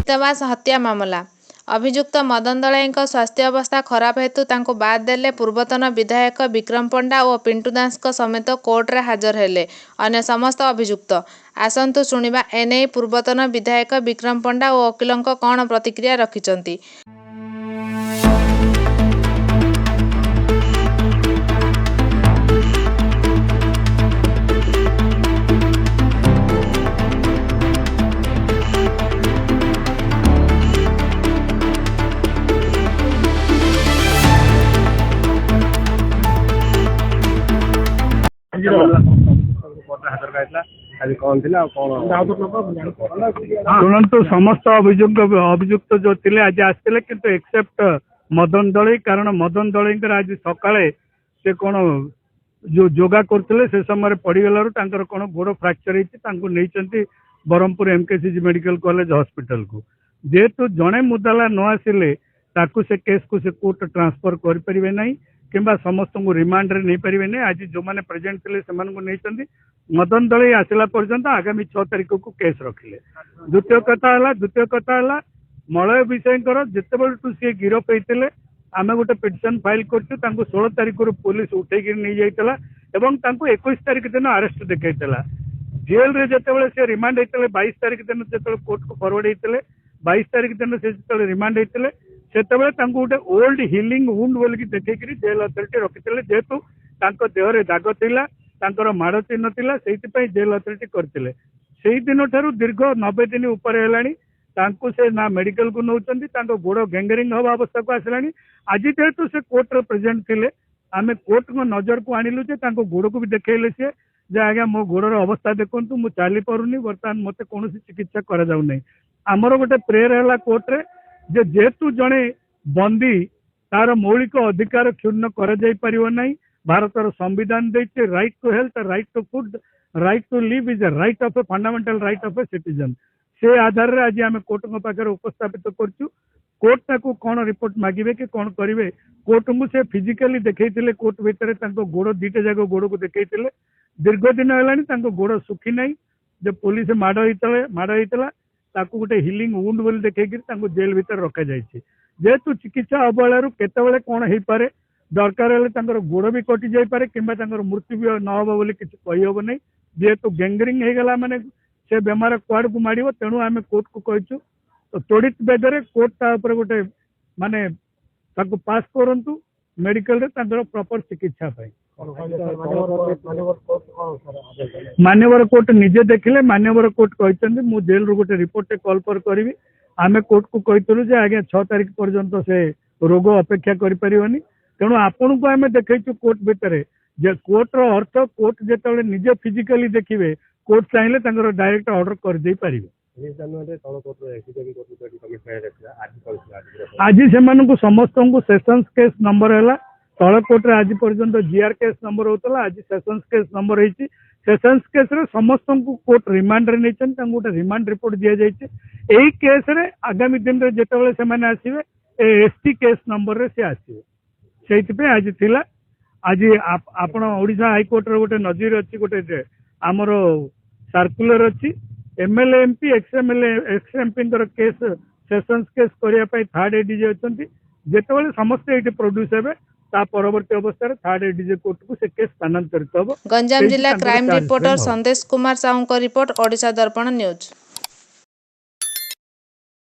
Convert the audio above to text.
छात्रावास हत्या मामला। अभियुक्त मदन दलाईଙ୍କ स्वास्थ्य अवस्था खराब हेतु तांको बाद देले पूर्वतन विधायक विक्रम पंडा और पिंटू दास समेत कोर्टे हाजर हेले अन्य समस्त अभियुक्त। आसंतु शुणिबा एने पूर्वतन विधायक विक्रम पंडा और वकीलଙ୍କ कौन प्रतिक्रिया रखिचंती। शुणु समस्त अभियुक्त जो थे आज आसते किंतु एक्सेप्ट मदन दलई कारण मदन दलई आज सकाळे से कौन जो योगा करते से समय पड़गलू कौन गोड़ फ्राक्चर होती Brahmapur MKCG medical college hospital को जेहेतु जड़े मुदाला न आसिले से केस को से कोर्ट ट्रांसफर करें ना कि समस्त को रिमांड रे नहीं पारे नहीं। आज जो मैंने प्रेजेंट थे से मदन दलई आसला पर्यंत आगामी 6 तारिख को केस रखिले। द्वितीय कथा मलय विषय जिते सी गिरफ होते आम गोटे पिटिशन फाइल कर 16 तारिख पुलिस उठे नहीं जाता 21 तारिख दिन अरेस्ट देखा जेल रे जिते से रिमांड होते 22 तारिख दिन जो कोर्ट को फरवर्ड होते 22 तारिख दिन से रिमांड होते से गोटे ओल्ड हिलिंग वुंड बोल देखिए जेल अथॉरिटी रखी जेहेतु देहरे दाग था माड़ चिन्ह था से जेल अथॉरिटी करते से दिन ठार दीर्घ 90 दिन उपर से ना मेडिकल को नौकरी गोड़ गैंगरिंग हवा अवस्था को आसला। आज जेहेतु से कोर्ट प्रेजेंट थे आम कोर्ट को नजर को आणिलु गोड़ को भी देखले सी आज्ञा मो गोड़र अवस्था देखु मुझे चली पारूनी बर्तमान मत कौन चिकित्सा करा आमर गोटे प्रेयर है कोर्टे जेहेतु जड़े बंदी तार मौलिक अधिकार क्षुण्ण कर भारतर संविधान देते right to health right to food right to live is a right of a fundamental right of a citizen से आधार रे आज आम कोर्ट पाखे उपस्थापित करछु। कोर्ट ताको कौन रिपोर्ट मागिबे कि कौन करिवे कोर्ट को से फिजिकली देखैतिले कोर्ट भितर गोड़ दीटे जाक गोड़ को देखैतिले दीर्घ दिन है गोड़ सुखी ना जो पुलिस माड़ होता गोटे हिलिंग वुंड बोली देखिए जेल भीतर रखा जाए जेहेतु चिकित्सा अवहेलू केतबेले कौन हो पारे दरकार हेल्ले गोड़ भी कटि जापे कि मृत्यु भी न हो बोली किसी कहीहब नहीं जेहेतु गैंगरिंग होगला माने से बेमार कुआड़ को माड़ तेणु आम कोर्ट को कहचु तो त्वरित बेदरे कोर्ट गोटे माने पास करंतु मेडिकल रे प्रॉपर चिकित्सा मान्यवर कोर्ट निजे देखिले मान्यवर कोर्ट कहते मु जेल रू गोटे रिपोर्ट कॉल पर करी आम कोर्ट को कहलु आज्ञा 6 तारिख पर्यंत से रोग अपेक्षा करें तेणु आपण को आम देखु कोर्ट भितर कोर्टर अर्थ कोर्ट जो निजे फिजिकली देखिए कोर्ट चाहिए डायरेक्ट ऑर्डर कर दे पारे। आज से समस्त को सेशंस केस नंबर है तल कोर्टे आज पर्यंत जीआर केस नंबर होता आज सेशंस केस नंबर होती सेशंस केस रे समस्त को कोर्ट रिमांड रे नहीं गोटे रिमांड रिपोर्ट दि जाए केस रे आगामी दिन रे जेतेबेले से माने आसीबे एसटी केस नंबर रे से आसीबे से आज थिला आज आपण ओडिशा हाई कोर्ट रे गोटे नजीर अच्छी गोटे आमर सर्कुलर अच्छी MLA MP ex MLA ex MP case sessions case करने थर्ड एडीजे अच्छा जितेबाला समस्त ये प्रोड्यूस हे परवर्ती अवस्था थर्ड एडीजे कोर्ट को से केस स्थानांतरित हम। गंजाम जिला क्राइम रिपोर्टर संदेश कुमार साहू रिपोर्ट ओडिशा दर्पण न्यूज।